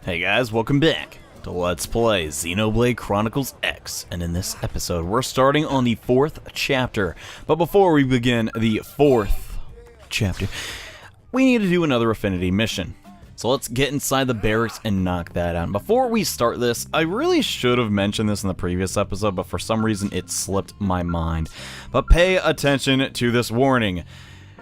Hey guys, welcome back to Let's Play Xenoblade Chronicles X, and in this episode we're starting on the 4th chapter. But before we begin the 4th chapter, we need to do another affinity mission. So let's get inside the barracks and knock that out. Before we start this, I really should have mentioned this in the previous episode, but for some reason it slipped my mind. But pay attention to this warning.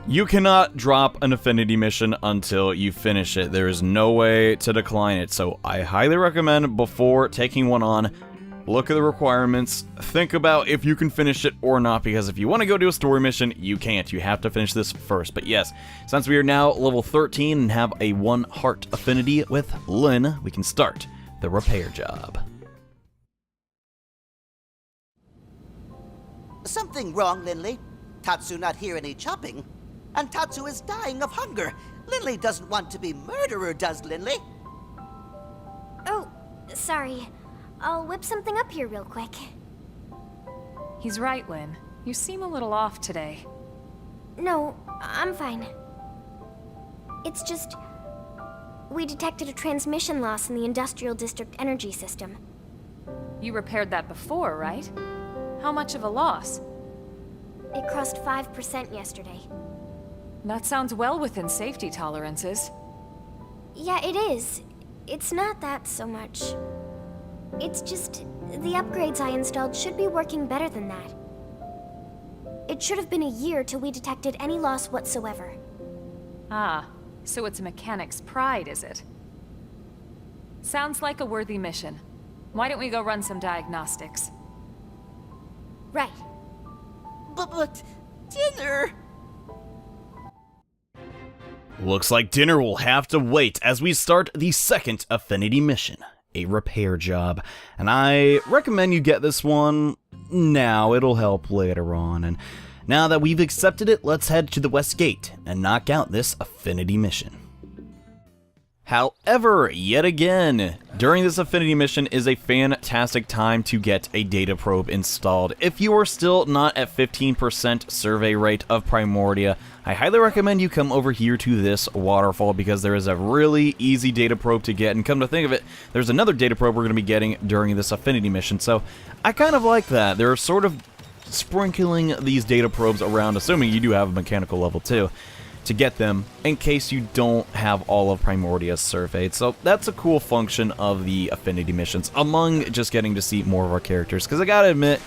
You cannot drop an affinity mission until you finish it. There is no way to decline it, so I highly recommend before taking one on, look at the requirements, think about if you can finish it or not, because if you want to go do a story mission, you can't. You have to finish this first. But yes, since we are now level 13 and have a 1 heart affinity with Lyn, we can start the repair job. Something wrong, Linley? Tatsu not hear any chopping. And Tatsu is dying of hunger. Linley doesn't want to be murderer, does Linley? Oh, sorry. I'll whip something up here real quick. He's right, Lyn. You seem a little off today. No, I'm fine. It's just... we detected a transmission loss in the Industrial District energy system. You repaired that before, right? How much of a loss? It crossed 5% yesterday. That sounds well within safety tolerances. Yeah, it is. It's not that so much. It's just, the upgrades I installed should be working better than that. It should have been a year till we detected any loss whatsoever. Ah, so it's a mechanic's pride, is it? Sounds like a worthy mission. Why don't we go run some diagnostics? Right. But dinner... Looks like dinner will have to wait as we start the 2nd affinity mission, a repair job. And I recommend you get this one now, it'll help later on. And now that we've accepted it, let's head to the West Gate and knock out this affinity mission. However, yet again, during this affinity mission is a fantastic time to get a data probe installed. If you are still not at 15% survey rate of Primordia, I highly recommend you come over here to this waterfall because there is a really easy data probe to get, and come to think of it, there's another data probe we're going to be getting during this affinity mission, so I kind of like that. They're sort of sprinkling these data probes around, assuming you do have a mechanical level too, to get them in case you don't have all of Primordia surveyed. So that's a cool function of the affinity missions, among just getting to see more of our characters, because I gotta admit,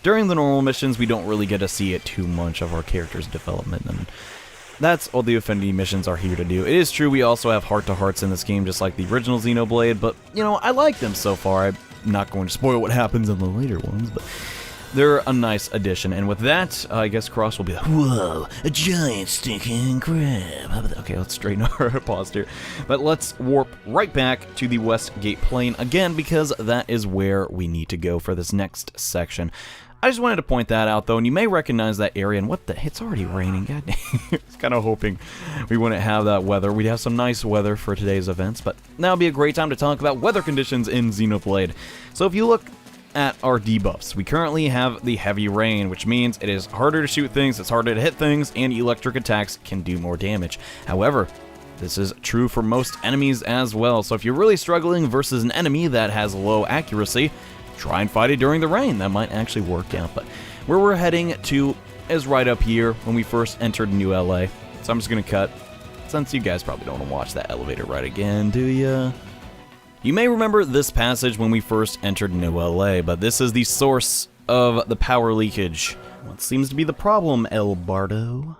during the normal missions we don't really get to see it too much of our characters' development, and that's all the affinity missions are here to do. It is true we also have heart-to-hearts in this game, just like the original Xenoblade, but you know, I like them so far. I'm not going to spoil what happens in the later ones, but they're a nice addition, and with that, I guess Cross will be like, whoa, a giant stinking crab. Okay, let's straighten our posture. But let's warp right back to the West Gate Plain again, because that is where we need to go for this next section. I just wanted to point that out, though, and you may recognize that area, and what the, it's already raining, god dang. I was kind of hoping we wouldn't have that weather. We'd have some nice weather for today's events, but now would be a great time to talk about weather conditions in Xenoblade. So if you look at our debuffs, we currently have the heavy rain, which means it is harder to shoot things, it's harder to hit things, and electric attacks can do more damage. However, this is true for most enemies as well, so if you're really struggling versus an enemy that has low accuracy, try and fight it during the rain. That might actually work out. But where we're heading to is right up here when we first entered New LA, so I'm just gonna cut, since you guys probably don't want to watch that elevator ride again, do ya? You may remember this passage when we first entered New LA, but this is the source of the power leakage. What seems to be the problem, El Bardo?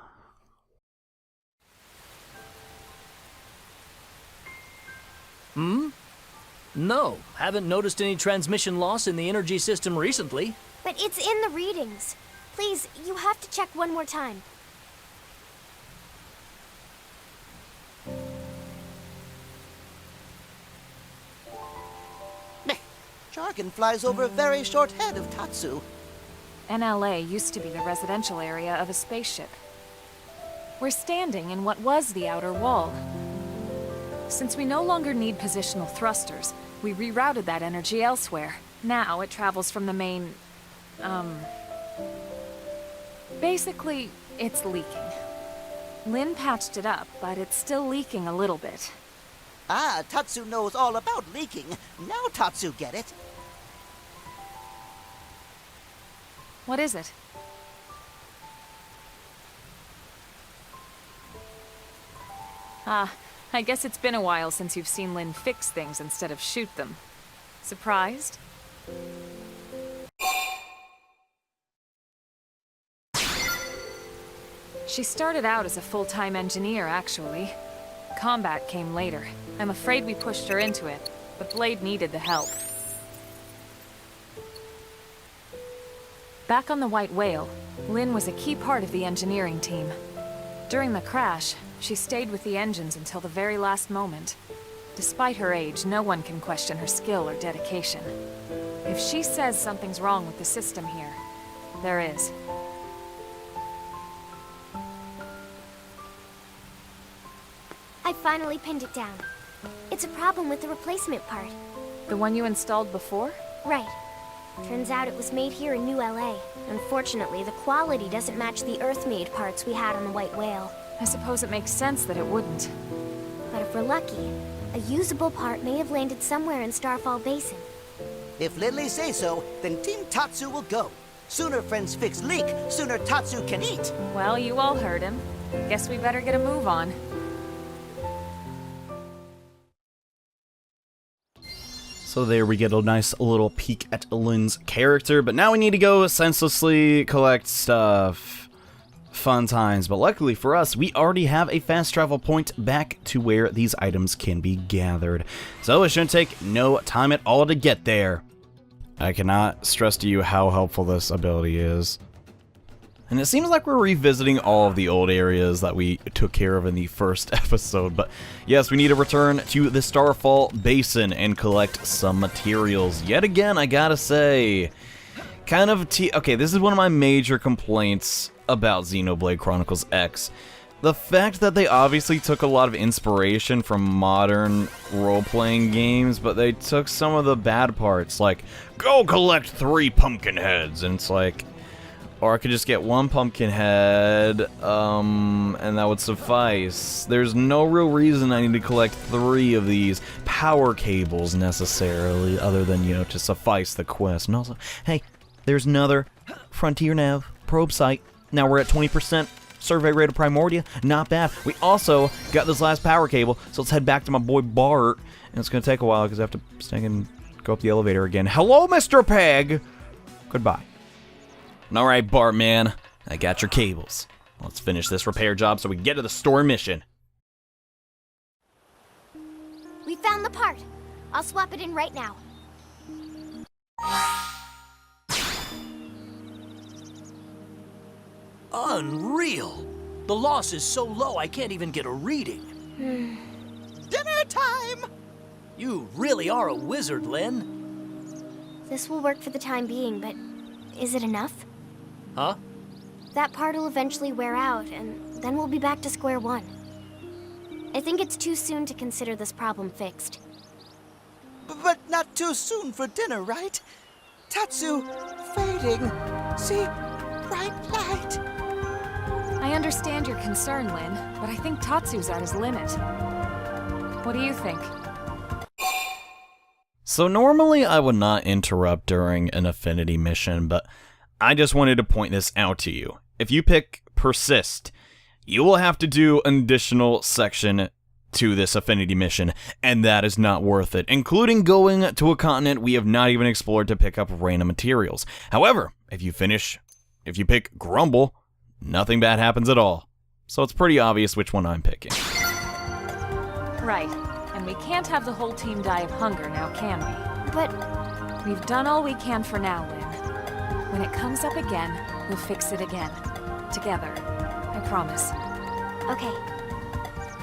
No, haven't noticed any transmission loss in the energy system recently. But it's in the readings. Please, you have to check one more time. Jargon flies over a very short head of Tatsu. NLA used to be the residential area of a spaceship. We're standing in what was the outer wall. Since we no longer need positional thrusters, we rerouted that energy elsewhere. Now it travels from the main... Basically, it's leaking. Lyn patched it up, but it's still leaking a little bit. Ah, Tatsu knows all about leaking. Now Tatsu get it. What is it? Ah, I guess it's been a while since you've seen Lynn fix things instead of shoot them. Surprised? She started out as a full-time engineer, actually. Combat came later. I'm afraid we pushed her into it, but Blade needed the help. Back on the White Whale, Lynn was a key part of the engineering team. During the crash, she stayed with the engines until the very last moment. Despite her age, no one can question her skill or dedication. If she says something's wrong with the system here, there is. I finally pinned it down. It's a problem with the replacement part. The one you installed before? Right. Turns out it was made here in New LA. Unfortunately, the quality doesn't match the Earth-made parts we had on the White Whale. I suppose it makes sense that it wouldn't. But if we're lucky, a usable part may have landed somewhere in Starfall Basin. If Lindley says so, then Team Tatsu will go. Sooner friends fix leak, sooner Tatsu can eat. Well, you all heard him. Guess we better get a move on. So there we get a nice little peek at Lynn's character, but now we need to go senselessly collect stuff. Fun times, but luckily for us, we already have a fast travel point back to where these items can be gathered. So it shouldn't take no time at all to get there. I cannot stress to you how helpful this ability is. And it seems like we're revisiting all of the old areas that we took care of in the first episode, but yes, we need to return to the Starfall Basin and collect some materials. Yet again, I gotta say, okay, this is one of my major complaints about Xenoblade Chronicles X. The fact that they obviously took a lot of inspiration from modern role-playing games, but they took some of the bad parts, like, go collect 3 pumpkin heads, and it's like, or I could just get 1 pumpkin head, and that would suffice. There's no real reason I need to collect 3 of these power cables necessarily, other than, you know, to suffice the quest. And also, hey, there's another Frontier Nav probe site. Now we're at 20% survey rate of Primordia. Not bad. We also got this last power cable, so let's head back to my boy Bart. And it's going to take a while because I have to stay and go up the elevator again. Hello, Mr. Peg! Goodbye. Alright, Bart, man. I got your cables. Let's finish this repair job so we can get to the store mission. We found the part. I'll swap it in right now. Unreal! The loss is so low I can't even get a reading. Dinner time! You really are a wizard, Lynn. This will work for the time being, but is it enough? Huh? That part will eventually wear out, and then we'll be back to square one. I think it's too soon to consider this problem fixed. But not too soon for dinner, right? Tatsu, fading. See? Bright light. I understand your concern, Lynn, but I think Tatsu's at his limit. What do you think? So normally I would not interrupt during an affinity mission, but I just wanted to point this out to you. If you pick Persist, you will have to do an additional section to this affinity mission, and that is not worth it, including going to a continent we have not even explored to pick up random materials. However, if you pick Grumble, nothing bad happens at all. So it's pretty obvious which one I'm picking. Right. And we can't have the whole team die of hunger now, can we? But We've done all we can for now, Lynn. When it comes up again, we'll fix it again. Together. I promise. okay.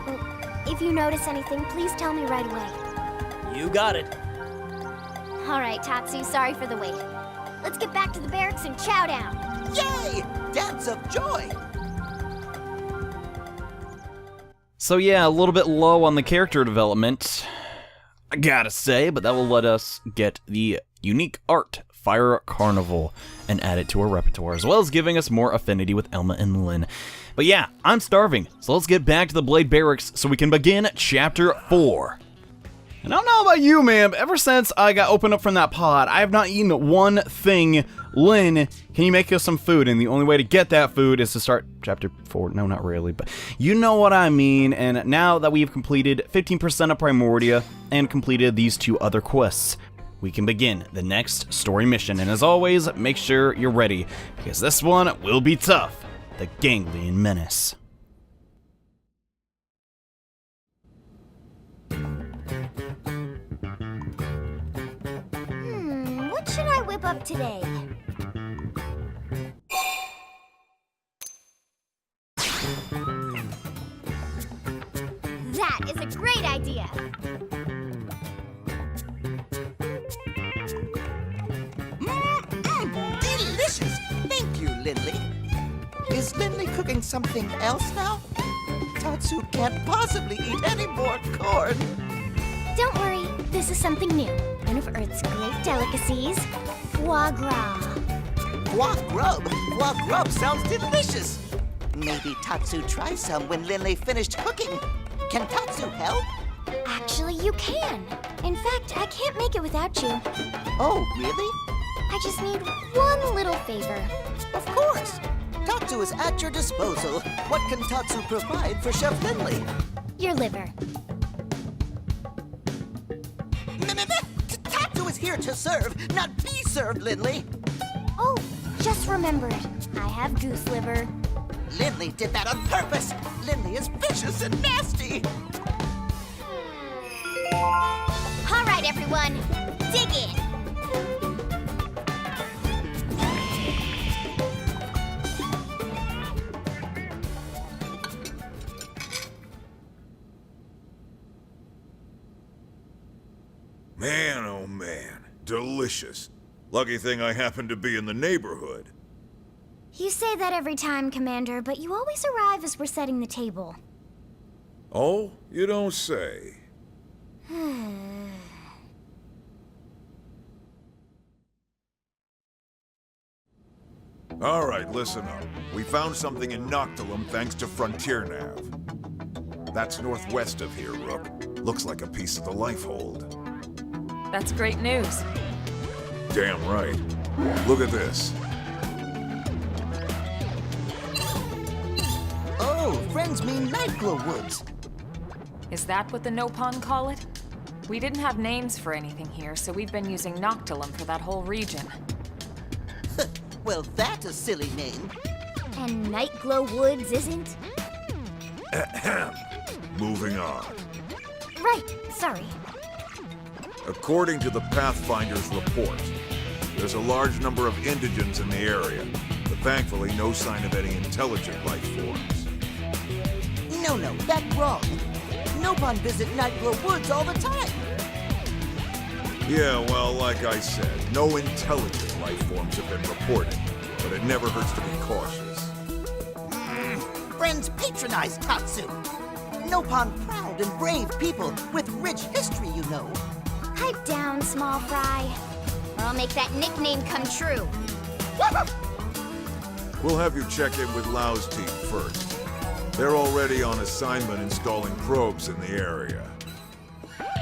Well, if you notice anything, please tell me right away. You got it. All right, Tatsu, sorry for the wait. Let's get back to the barracks and chow down. Yay! Dance of joy! So yeah, a little bit low on the character development, I gotta say, but that will let us get the unique art, Fire Carnival, and add it to our repertoire, as well as giving us more affinity with Elma and Lynn. But yeah, I'm starving, so let's get back to the Blade Barracks so we can begin Chapter 4. And I don't know about you, man, but ever since I got opened up from that pod, I have not eaten one thing. Lynn, can you make us some food? And the only way to get that food is to start chapter 4. No, not really, but you know what I mean. And now that we've completed 15% of Primordia and completed these 2 other quests, we can begin the next story mission. And as always, make sure you're ready, because this one will be tough. The Ganglion Menace. What should I whip up today? That is a great idea! Delicious! Thank you, Lindley. Is Lindley cooking something else now? Tatsu can't possibly eat any more corn. Don't worry, this is something new. One of Earth's great delicacies, foie gras. Foie grub? Foie grub sounds delicious. Maybe Tatsu tries some when Lindley finished cooking. Can Tatsu help? Actually, you can. In fact, I can't make it without you. Oh, really? I just need one little favor. Of course. Tatsu is at your disposal. What can Tatsu provide for Chef Lindley? Your liver. Tatsu is here to serve, not be served, Lindley. Oh, just remembered. I have goose liver. Lindley did that on purpose. Lindley is vicious and nasty. All right, everyone, dig in. Man, oh man, delicious. Lucky thing I happened to be in the neighborhood. You say that every time, Commander, but you always arrive as we're setting the table. Oh, you don't say. All right, listen up. We found something in Noctilum thanks to Frontier Nav. That's northwest of here, Rook. Looks like a piece of the life hold. That's great news. Damn right. Look at this. Oh, friends mean Nightglow Woods. Is that what the Nopon call it? We didn't have names for anything here, so we've been using Noctilum for that whole region. Well, that's a silly name. And Nightglow Woods isn't? Moving on. Right, sorry. According to the Pathfinder's report, there's a large number of indigents in the area, but thankfully no sign of any intelligent life forms. No, that's wrong. Nopon visit Nightglow Woods all the time. Yeah, well, like I said, no intelligent life forms have been reported, but it never hurts to be cautious. Friends patronize Tatsu. Nopon proud and brave people with rich history, you know. Pipe down, small fry, or I'll make that nickname come true. We'll have you check in with Lau's team first. They're already on assignment installing probes in the area.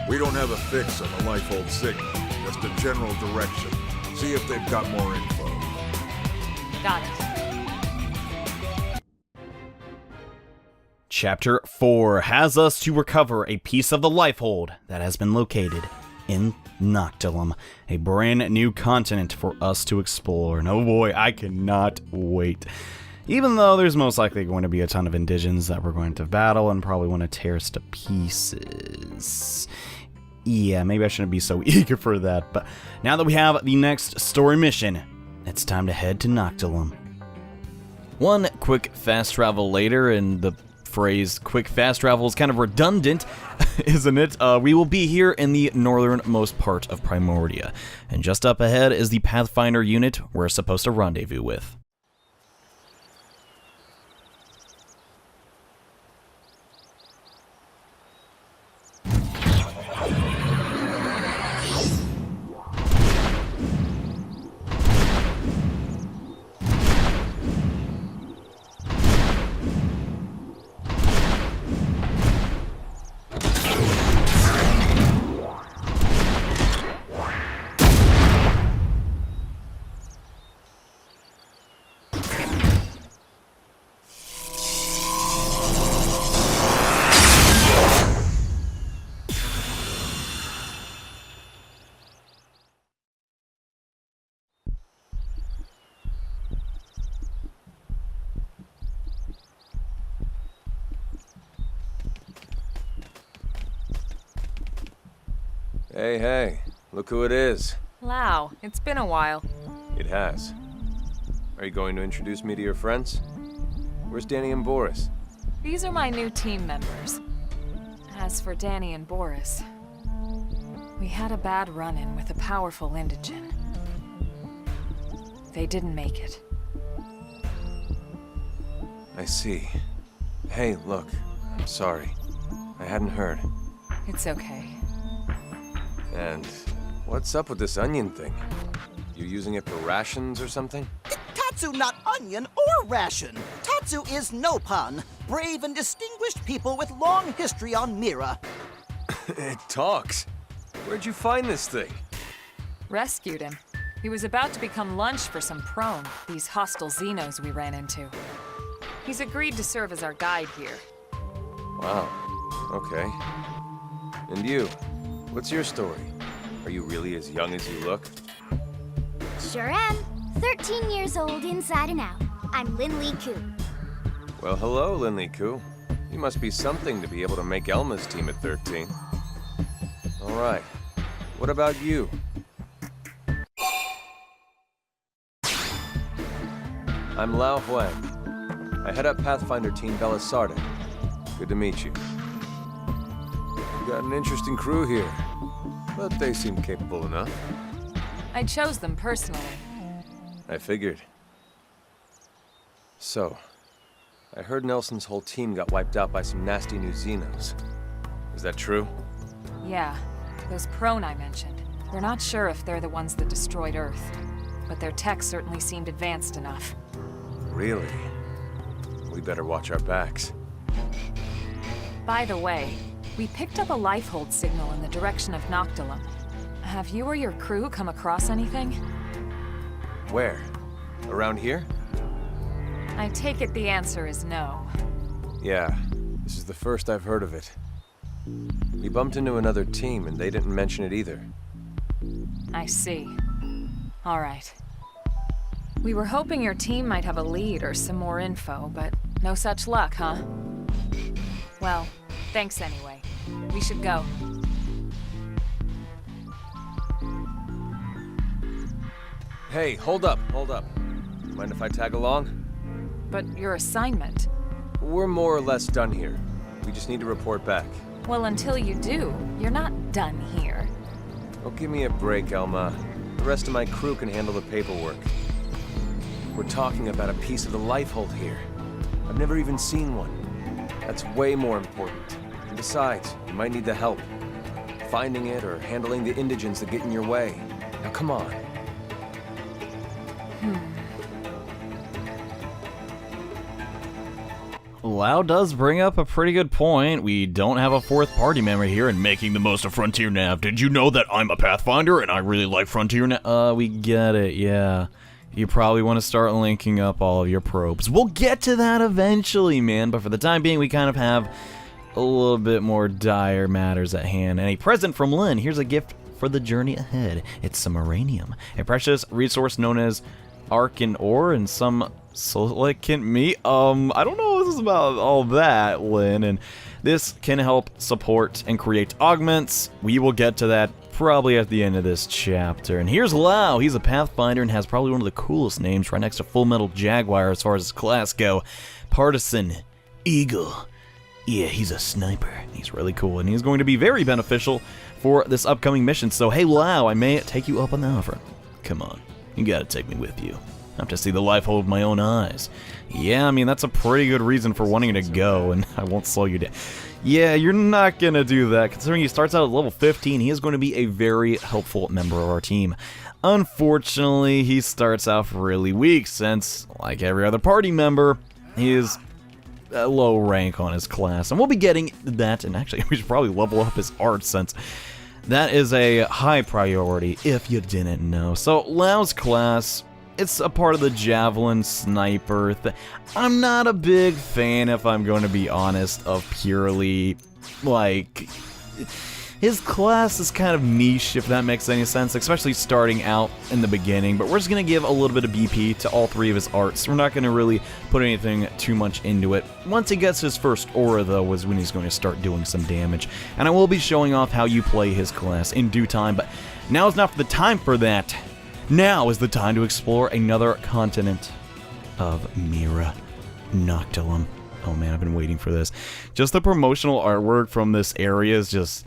We don't have a fix on the Lifehold signal, just a general direction. See if they've got more info. Got it. Chapter 4 has us to recover a piece of the Lifehold that has been located in Noctilum, a brand new continent for us to explore. And oh boy, I cannot wait. Even though there's most likely going to be a ton of indigents that we're going to battle and probably want to tear us to pieces. Yeah, maybe I shouldn't be so eager for that, but now that we have the next story mission, it's time to head to Noctilum. One quick fast travel later, and the phrase quick fast travel is kind of redundant, isn't it? We will be here in the northernmost part of Primordia, and just up ahead is the Pathfinder unit we're supposed to rendezvous with. Hey, look who it is. Lao, it's been a while. It has. Are you going to introduce me to your friends? Where's Danny and Boris? These are my new team members. As for Danny and Boris, we had a bad run-in with a powerful indigen. They didn't make it. I see. Hey, look, I'm sorry. I hadn't heard. It's okay. And what's up with this onion thing? You using it for rations or something? Tatsu not onion or ration. Tatsu is Nopon, brave and distinguished people with long history on Mira. It talks. Where'd you find this thing? Rescued him. He was about to become lunch for some prone, these hostile Xenos we ran into. He's agreed to serve as our guide here. Wow. Okay. And you? What's your story? Are you really as young as you look? Sure am. 13 years old inside and out. I'm Lin-Lee Ku. Well, hello, Lin-Lee Ku. You must be something to be able to make Elma's team at 13. All right. What about you? I'm Lao Huang. I head up Pathfinder Team Belisarda. Good to meet you. You got an interesting crew here, but they seem capable enough. I chose them personally. I figured. So, I heard Nelson's whole team got wiped out by some nasty new Xenos. Is that true? Yeah, those prone I mentioned. We're not sure if they're the ones that destroyed Earth, but their tech certainly seemed advanced enough. Really? We better watch our backs. By the way, we picked up a lifehold signal in the direction of Noctilum. Have you or your crew come across anything? Where? Around here? I take it the answer is no. Yeah, this is the first I've heard of it. We bumped into another team and they didn't mention it either. I see. All right. We were hoping your team might have a lead or some more info, but no such luck, huh? Well, thanks anyway. We should go. Hey, hold up. Mind if I tag along? But your assignment? We're more or less done here. We just need to report back. Well, until you do, you're not done here. Oh, give me a break, Elma. The rest of my crew can handle the paperwork. We're talking about a piece of the lifehold here. I've never even seen one. That's way more important. And besides, you might need the help. Finding it or handling the indigents that get in your way. Now come on. Lao does bring up a pretty good point. We don't have a fourth party member here and making the most of Frontier Nav. Did you know that I'm a Pathfinder and I really like Frontier Nav? We get it, yeah. You probably want to start linking up all of your probes. We'll get to that eventually, man, but for the time being, we kind of have a little bit more dire matters at hand. And a present from Lynn. Here's a gift for the journey ahead. It's some uranium, a precious resource known as Arcan ore and some silicon meat. I don't know what this is about all that, Lynn, and this can help support and create augments. We will get to that probably at the end of this chapter. And here's Lao. He's a Pathfinder and has probably one of the coolest names right next to Full Metal Jaguar as far as his class go. Partisan Eagle. Yeah, he's a sniper. He's really cool, and he's going to be very beneficial for this upcoming mission. So, hey, Lao, I may take you up on the offer. Come on. You gotta take me with you. I have to see the lifehold with my own eyes. Yeah, I mean, that's a pretty good reason for wanting to go, and I won't slow you down. Yeah, you're not gonna do that. Considering he starts out at level 15, he is going to be a very helpful member of our team. Unfortunately, he starts off really weak, since, like every other party member, he is a low rank on his class. And we'll be getting that, and actually, we should probably level up his art, since that is a high priority, if you didn't know. So, Lao's class, it's a part of the Javelin Sniper thing. I'm not a big fan, if I'm going to be honest, of purely, like, His class is kind of niche, if that makes any sense, especially starting out in the beginning, but we're just going to give a little bit of BP to all 3 of his arts. We're not going to really put anything too much into it. Once he gets his first aura, though, is when he's going to start doing some damage. And I will be showing off how you play his class in due time, but now is not the time for that. Now is the time to explore another continent of Mira, Noctilum. Oh man, I've been waiting for this. Just the promotional artwork from this area is just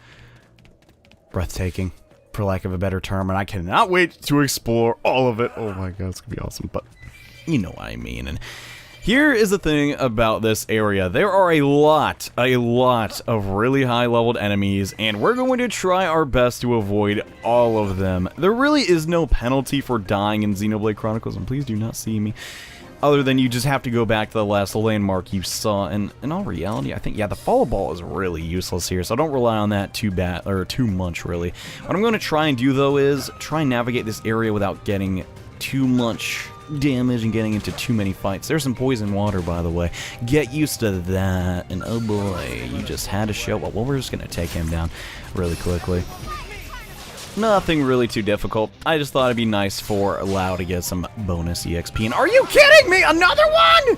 breathtaking, for lack of a better term, and I cannot wait to explore all of it. Oh my god, it's gonna be awesome, but you know what I mean. And here is the thing about this area. There are a lot of really high-leveled enemies, and we're going to try our best to avoid all of them. There really is no penalty for dying in Xenoblade Chronicles, and please do not see me. Other than you just have to go back to the last landmark you saw, and in all reality, I think, yeah, the follow ball is really useless here, so don't rely on that too much, really. What I'm going to try and do, though, is try and navigate this area without getting too much damage and getting into too many fights. There's some poison water, by the way. Get used to that, and oh boy, you just had to show up. Well, we're just going to take him down really quickly. Nothing really too difficult. I just thought it'd be nice for Lau to get some bonus EXP. And are you kidding me? Another one?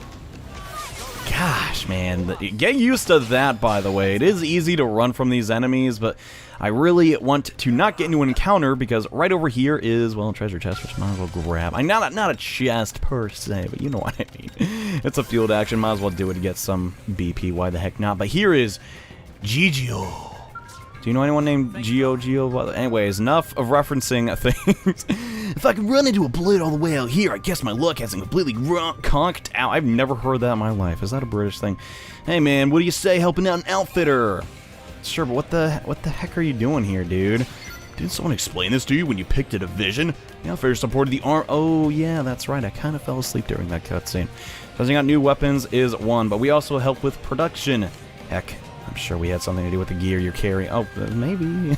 Gosh, man. Get used to that, by the way. It is easy to run from these enemies, but I really want to not get into an encounter because right over here is, well, a treasure chest, which I might as well grab. Not a chest per se, but you know what I mean. It's a field action. Might as well do it to get some BP. Why the heck not? But here is Gigio. Do you know anyone named Geo? Well, anyways, enough of referencing things. If I can run into a blade all the way out here, I guess my luck hasn't completely conked out. I've never heard that in my life. Is that a British thing? Hey man, what do you say helping out an outfitter? Sure, but what the heck are you doing here, dude? Didn't someone explain this to you when you picked a division? The outfitter supported the arm. Oh yeah, that's right. I kind of fell asleep during that cutscene. Testing out new weapons is one, but we also help with production. Heck, I'm sure we had something to do with the gear you're carrying. Oh, maybe.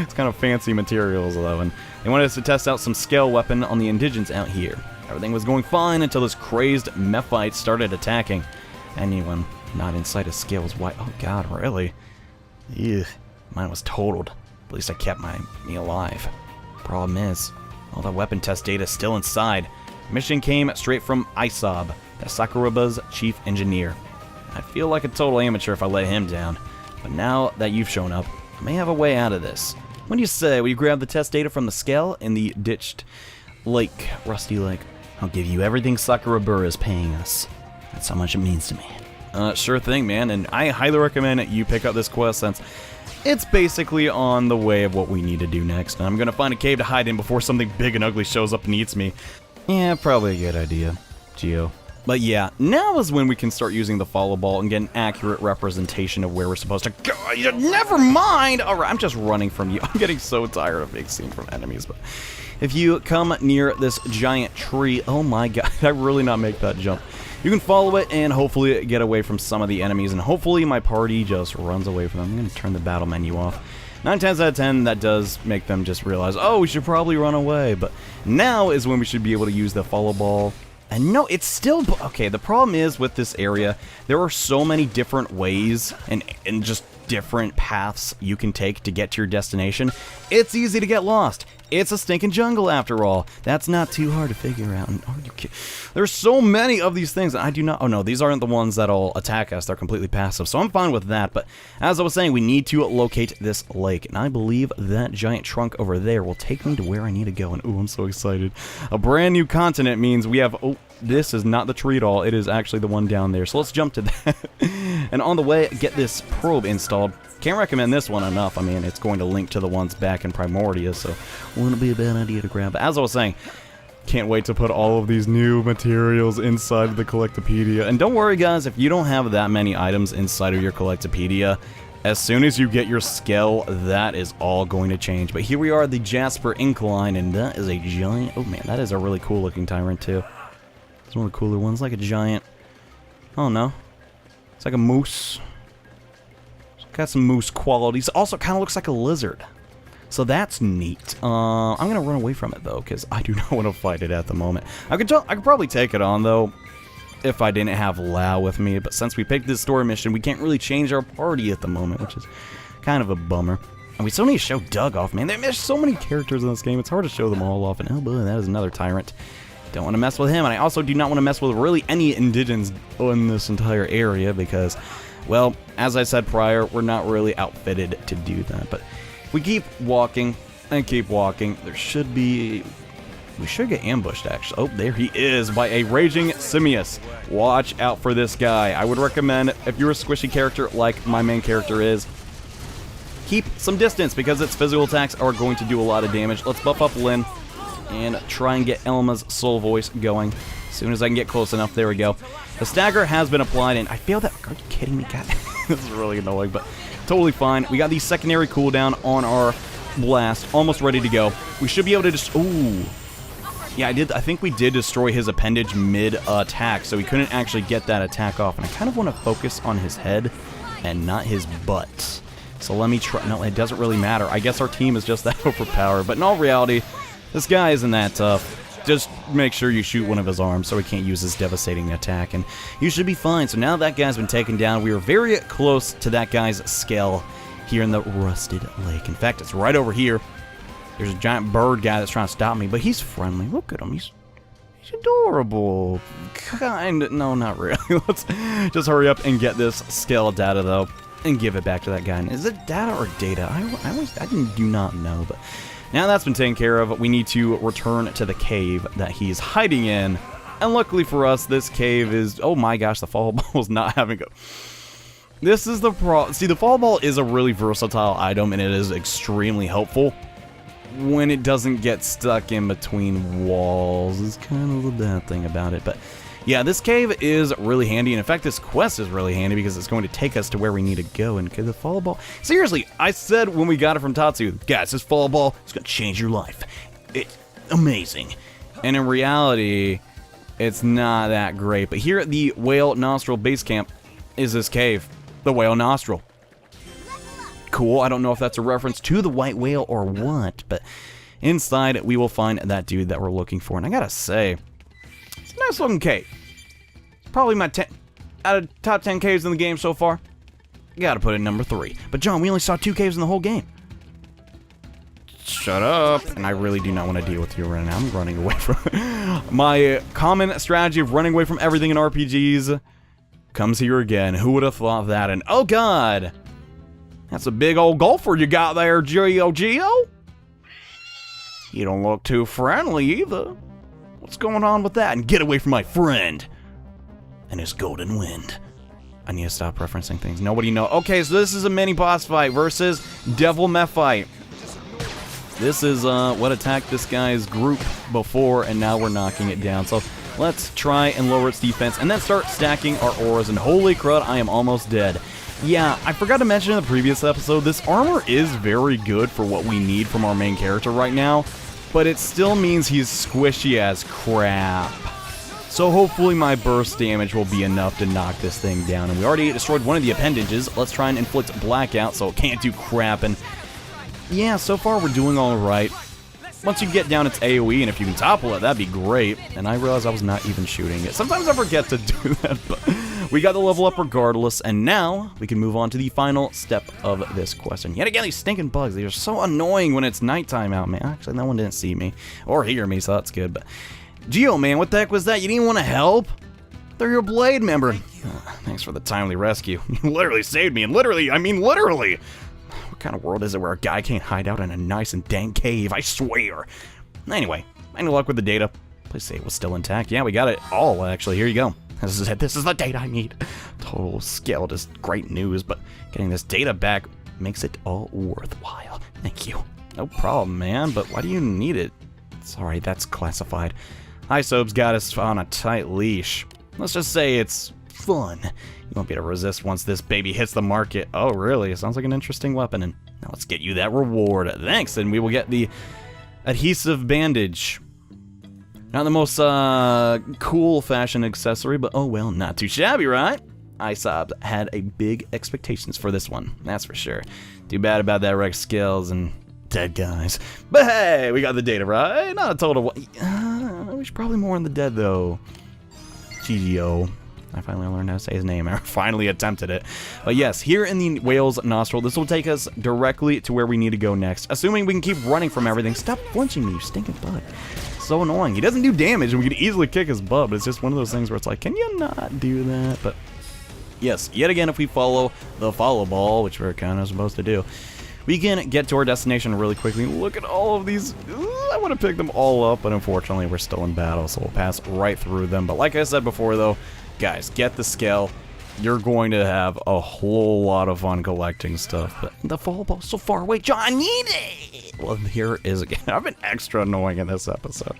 It's kind of fancy materials, though, and they wanted us to test out some scale weapon on the indigents out here. Everything was going fine until this crazed Mephite started attacking. Anyone not in sight of scale was white. Oh, God, really? Ew. Mine was totaled. At least I kept me alive. Problem is, all the weapon test data is still inside. Mission came straight from Isob, the Sakuraba's chief engineer. I feel like a total amateur if I let him down, but now that you've shown up, I may have a way out of this. What do you say? Will you grab the test data from the scale in the ditched lake, Rusty Lake? I'll give you everything Sakuraba is paying us. That's how much it means to me. Sure thing, man, and I highly recommend you pick up this quest since it's basically on the way of what we need to do next. And I'm gonna find a cave to hide in before something big and ugly shows up and eats me. Yeah, probably a good idea, Geo. But yeah, now is when we can start using the follow ball and get an accurate representation of where we're supposed to go. Never mind! Alright, I'm just running from you. I'm getting so tired of being seen from enemies. But if you come near this giant tree, oh my god, did I really not make that jump? You can follow it and hopefully get away from some of the enemies, and hopefully my party just runs away from them. I'm going to turn the battle menu off. 9 times out of 10, that does make them just realize, oh, we should probably run away. But now is when we should be able to use the follow ball. And no, it's still... Okay, the problem is with this area, there are so many different ways and just different paths you can take to get to your destination. It's easy to get lost. It's a stinking jungle after all. That's not too hard to figure out. And are you kidding? There's so many of these things. I do not... Oh no, these aren't the ones that'll attack us. They're completely passive. So I'm fine with that. But as I was saying, we need to locate this lake. And I believe that giant trunk over there will take me to where I need to go. And ooh, I'm so excited. A brand new continent means we have... Oh, this is not the tree at all. It is actually the one down there. So let's jump to that. And on the way, get this probe installed. Can't recommend this one enough. I mean, it's going to link to the ones back in Primordia, so wouldn't be a bad idea to grab. But as I was saying, can't wait to put all of these new materials inside of the Collectopedia. And don't worry, guys, if you don't have that many items inside of your Collectopedia, as soon as you get your scale, that is all going to change. But here we are at the Jasper Incline, and that is a giant... Oh, man, that is a really cool-looking tyrant, too. It's one of the cooler ones, like a giant... Oh, no. It's like a moose. Got some moose qualities. Also, kind of looks like a lizard. So that's neat. I'm going to run away from it, though, because I do not want to fight it at the moment. I could probably take it on, though, if I didn't have Lau with me. But since we picked this story mission, we can't really change our party at the moment, which is kind of a bummer. And we still need to show Doug off, man. There's so many characters in this game, it's hard to show them all off. And oh boy, that is another tyrant. Don't want to mess with him, and I also do not want to mess with really any indigents in this entire area because, well, as I said prior, we're not really outfitted to do that. But if we keep walking and keep walking, there should be... We should get ambushed, actually. Oh, there he is, by a Raging Simius. Watch out for this guy. I would recommend, if you're a squishy character like my main character is, keep some distance, because its physical attacks are going to do a lot of damage. Let's buff up Lyn, and try and get Elma's soul voice going. As soon as I can get close enough, there we go. The stagger has been applied, and I feel that... Are you kidding me, God? This is really annoying, but totally fine. We got the secondary cooldown on our blast, almost ready to go. We should be able to just... Ooh. Yeah, I think we did destroy his appendage mid-attack, so we couldn't actually get that attack off. And I kind of want to focus on his head and not his butt. So let me try... No, it doesn't really matter. I guess our team is just that overpowered. But in all reality, this guy isn't that tough. Just make sure you shoot one of his arms so he can't use his devastating attack, and you should be fine. So now that guy's been taken down, we are very close to that guy's skull here in the Rusted Lake. In fact, it's right over here. There's a giant bird guy that's trying to stop me, but he's friendly. Look at him. He's adorable. No, not really. Let's just hurry up and get this scale data, though, and give it back to that guy. And is it data or data? I do not know, but now that's been taken care of, we need to return to the cave that he's hiding in. And luckily for us, this cave is... Oh my gosh, the fall ball is not having a... This is the problem. See, the fall ball is a really versatile item, and it is extremely helpful when it doesn't get stuck in between walls. Is kind of the bad thing about it. But yeah, this cave is really handy, and in fact this quest is really handy because it's going to take us to where we need to go. And the fall ball, seriously, I said when we got it from Tatsu, guys, this fall ball is going to change your life. It's amazing. And in reality, it's not that great. But here at the Whale Nostril base camp is this cave, the Whale Nostril. Cool. I don't know if that's a reference to the white whale or what, but inside we will find that dude that we're looking for. And I gotta say, it's a nice looking cave. Probably my out of top 10 caves in the game so far. Gotta put it number 3. But John, we only saw 2 caves in the whole game. Shut up. And I really do not want to deal with you right now. I'm running away from my common strategy of running away from everything in RPGs comes here again. Who would have thought that? And oh god, that's a big old golfer you got there, Geo. You don't look too friendly either. What's going on with that? And get away from my friend and his golden wind. I need to stop referencing things. Nobody knows. Okay, so this is a mini boss fight versus Devil Mephite. This is what attacked this guy's group before, and now we're knocking it down. So let's try and lower its defense and then start stacking our auras. And holy crud, I am almost dead. Yeah, I forgot to mention in the previous episode, this armor is very good for what we need from our main character right now, but it still means he's squishy as crap. So hopefully my burst damage will be enough to knock this thing down. And we already destroyed one of the appendages. Let's try and inflict blackout so it can't do crap. And yeah, so far we're doing alright. Once you get down its AoE, and if you can topple it, that'd be great. And I realized I was not even shooting it. Sometimes I forget to do that, but we got the level up regardless, and now we can move on to the final step of this quest. And yet again, these stinking bugs, they are so annoying when it's nighttime out, man. Actually, that one didn't see me or hear me, so that's good. But Geo, man, what the heck was that? You didn't want to help? They're your Blade member. Thanks for the timely rescue. You literally saved me, and literally, I mean literally. What kind of world is it where a guy can't hide out in a nice and dank cave? I swear. Anyway, any luck with the data? Please say it was still intact. Yeah, we got it all, actually. Here you go. This is it. This is the data I need. Total scale, just great news, but getting this data back makes it all worthwhile. Thank you. No problem, man, but why do you need it? Sorry, that's classified. Isob's got us on a tight leash. Let's just say it's fun. You won't be able to resist once this baby hits the market. Oh, really? It sounds like an interesting weapon. And now let's get you that reward. Thanks, and we will get the adhesive bandage. Not the most cool fashion accessory, but oh well, not too shabby, right? Isob had a big expectations for this one, that's for sure. Too bad about that wrecked skills and dead guys. But hey, we got the data, right? Not a total... we should probably more on the dead, though. GGO. I finally learned how to say his name. I finally attempted it. But yes, here in the whale's nostril, this will take us directly to where we need to go next. Assuming we can keep running from everything. Stop flinching me, you stinking bug. So annoying. He doesn't do damage, and we could easily kick his butt, but it's just one of those things where it's like, can you not do that? But yes, yet again, if we follow the follow ball, which we're kind of supposed to do, we can get to our destination really quickly. Look at all of these. I want to pick them all up, but unfortunately we're still in battle, so we'll pass right through them. But like I said before, though, guys, get the scale. You're going to have a whole lot of fun collecting stuff. But the fall ball's so far away. John, I need it! Well, here it is again. I've been extra annoying in this episode.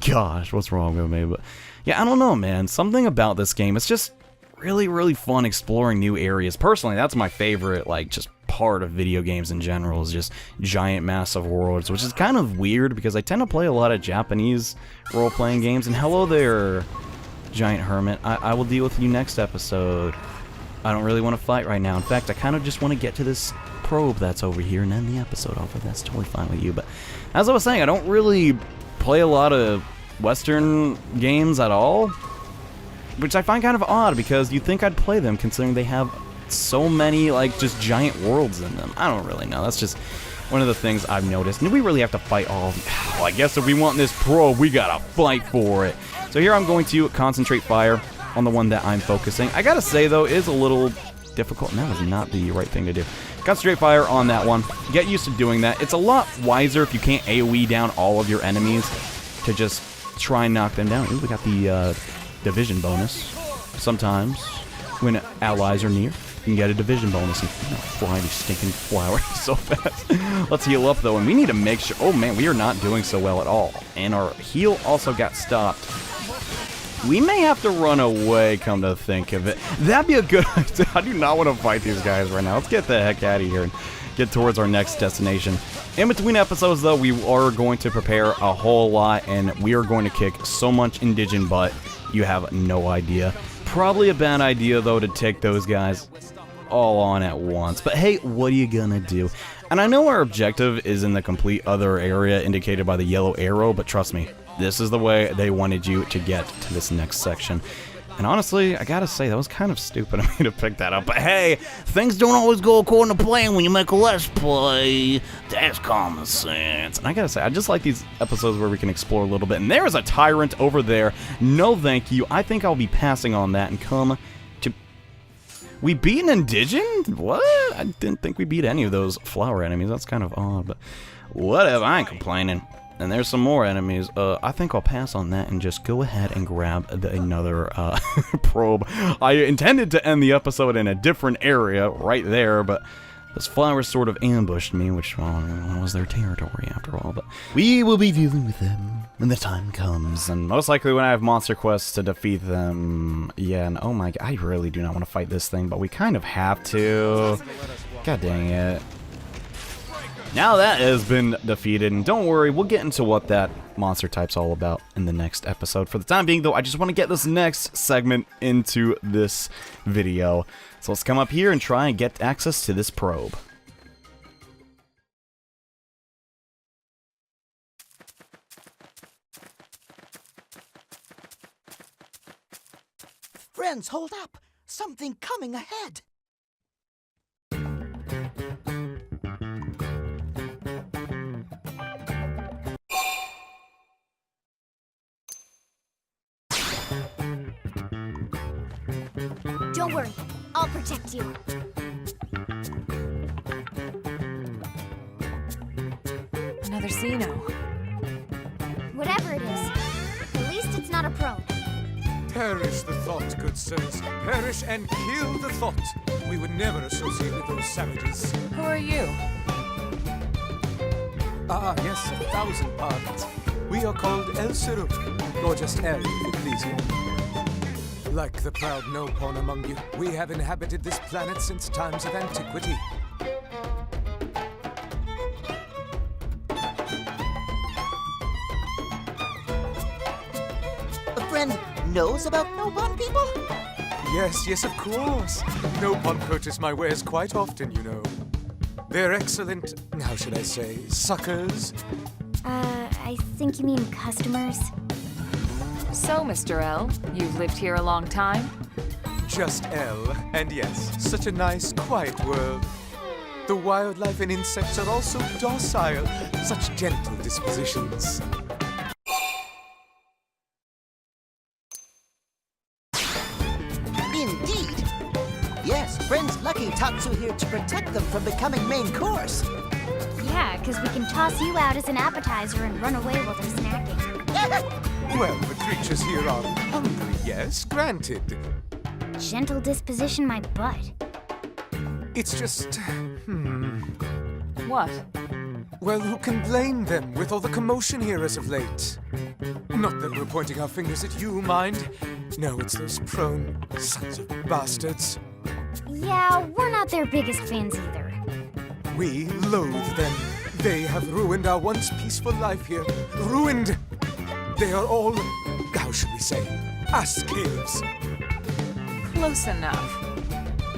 Gosh, what's wrong with me? But yeah, I don't know, man. Something about this game, it's just really fun exploring new areas. Personally, that's my favorite, like, just part of video games in general, is just giant massive worlds, which is kind of weird because I tend to play a lot of Japanese role-playing games. And hello there, giant hermit. I will deal with you next episode. I don't really want to fight right now. In fact, I kind of just want to get to this probe that's over here and end the episode off with. That's totally fine with you. But as I was saying, I don't really play a lot of Western games at all, which I find kind of odd because you'd think I'd play them considering they have so many, like, just giant worlds in them. I don't really know. That's just one of the things I've noticed. And do we really have to fight all of them? Well, I guess if we want this probe, we gotta fight for it. So here I'm going to concentrate fire on the one that I'm focusing. I gotta say, though, it is a little difficult, and that was not the right thing to do. Concentrate fire on that one. Get used to doing that. It's a lot wiser if you can't AoE down all of your enemies to just try and knock them down. Ooh, we got the division bonus. Sometimes, when allies are near, you can get a division bonus and fly these stinking flowers so fast. Let's heal up, though, and we need to make sure... Oh, man, we are not doing so well at all. And our heal also got stopped. We may have to run away, come to think of it. That'd be a good idea. I do not want to fight these guys right now. Let's get the heck out of here and get towards our next destination. In between episodes, though, we are going to prepare a whole lot, and we are going to kick so much indigent butt, you have no idea. Probably a bad idea, though, to take those guys all on at once. But hey, what are you gonna do? And I know our objective is in the complete other area indicated by the yellow arrow, but trust me, this is the way they wanted you to get to this next section. And honestly, I gotta say, that was kind of stupid of me to pick that up. But hey, things don't always go according to plan when you make a Let's Play. That's common sense. And I gotta say, I just like these episodes where we can explore a little bit. And there is a tyrant over there. No thank you. I think I'll be passing on that and come to... We beat an indigent? What? I didn't think we beat any of those flower enemies. That's kind of odd, but whatever. I ain't complaining. And there's some more enemies. I think I'll pass on that and just go ahead and grab another probe. I intended to end the episode in a different area right there, but those flowers sort of ambushed me, which was their territory after all. But we will be dealing with them when the time comes, and most likely when I have monster quests to defeat them. Yeah, and oh my god, I really do not want to fight this thing, but we kind of have to. God dang it. Now that has been defeated, and don't worry, we'll get into what that monster type's all about in the next episode. For the time being, though, I just want to get this next segment into this video. So let's come up here and try and get access to this probe. Friends, hold up. Something coming ahead. Don't worry, I'll protect you. Another Xeno. Whatever it is, at least it's not a probe. Perish the thought, good sirs. Perish and kill the thought. We would never associate with those savages. Who are you? Ah, yes, 1,000 pardons. We are called El Sirup, or just El, if it please you. Like the proud no-pawn among you, we have inhabited this planet since times of antiquity. A friend knows about no-pawn people? Yes, of course. No-pawn purchase my wares quite often, you know. They're excellent, how should I say, suckers? I think you mean customers. So, Mr. L, you've lived here a long time? just L. And yes, such a nice, quiet world. The wildlife and insects are all so docile, such gentle dispositions. Indeed. Yes, friends lucky Tatsu here to protect them from becoming main course. Yeah, because we can toss you out as an appetizer and run away while they're snacking. Well, the creatures here are hungry, yes, granted. Gentle disposition my butt. It's just, What? well, who can blame them with all the commotion here as of late? Not that we're pointing our fingers at you, mind. No, it's those prone sons of bastards. Yeah, we're not their biggest fans either. We loathe them. They have ruined our once peaceful life here. Ruined! They are all, how should we say, ass caves. Close enough.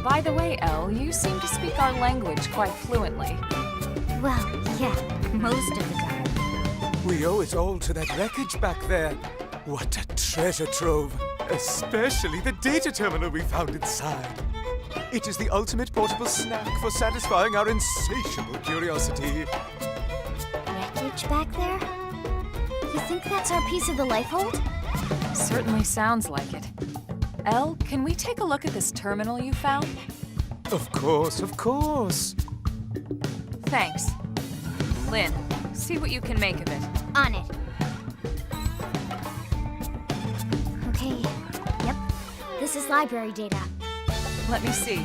By the way, Elle, you seem to speak our language quite fluently. Well, yeah, most of the time. We owe it all to that wreckage back there. What a treasure trove. Especially the data terminal we found inside. It is the ultimate portable snack for satisfying our insatiable curiosity. Wreckage back there? You think that's our piece of the life hold? Certainly sounds like it. Elle, can we take a look at this terminal you found? Of course, of course. Thanks. Lynn, see what you can make of it. On it. Okay, yep. This is library data. Let me see.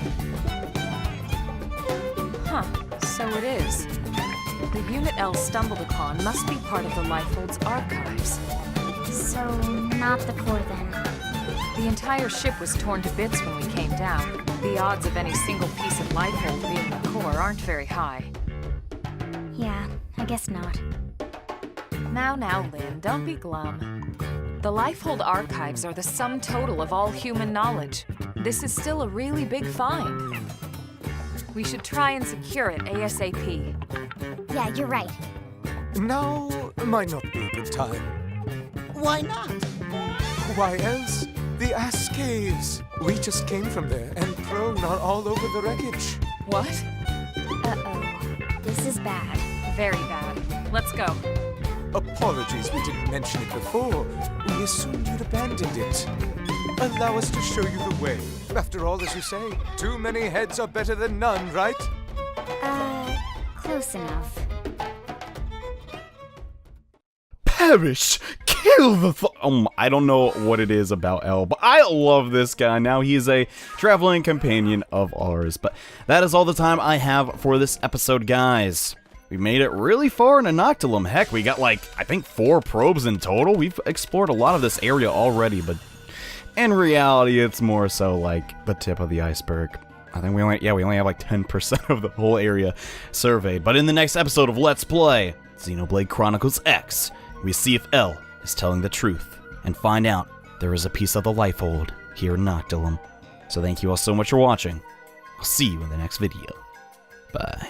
Huh, so it is. The unit Elle stumbled upon must be part of the Lifehold's archives. So, not the core then. The entire ship was torn to bits when we came down. The odds of any single piece of Lifehold being the core aren't very high. Yeah, I guess not. Now, Lynn, don't be glum. The Lifehold archives are the sum total of all human knowledge. This is still a really big find. We should try and secure it ASAP. Yeah, you're right. Now might not be a good time. Why not? Why else? The ass caves. We just came from there, and prone are all over the wreckage. What? Uh-oh. This is bad. Very bad. Let's go. Apologies we didn't mention it before. We assumed you'd abandoned it. Allow us to show you the way. After all, as you say, too many heads are better than none, right? Close enough. Perish! Kill the I don't know what it is about Elle, but I love this guy. Now he's a traveling companion of ours. But that is all the time I have for this episode, guys. We made it really far into Noctilum. Heck, we got like, I think 4 probes in total. We've explored a lot of this area already, but in reality, it's more so like the tip of the iceberg. I think we only have like 10% of the whole area surveyed. But in the next episode of Let's Play Xenoblade Chronicles X, we see if Elle is telling the truth and find out there is a piece of the Lifehold here in Noctilum. So thank you all so much for watching. I'll see you in the next video. Bye.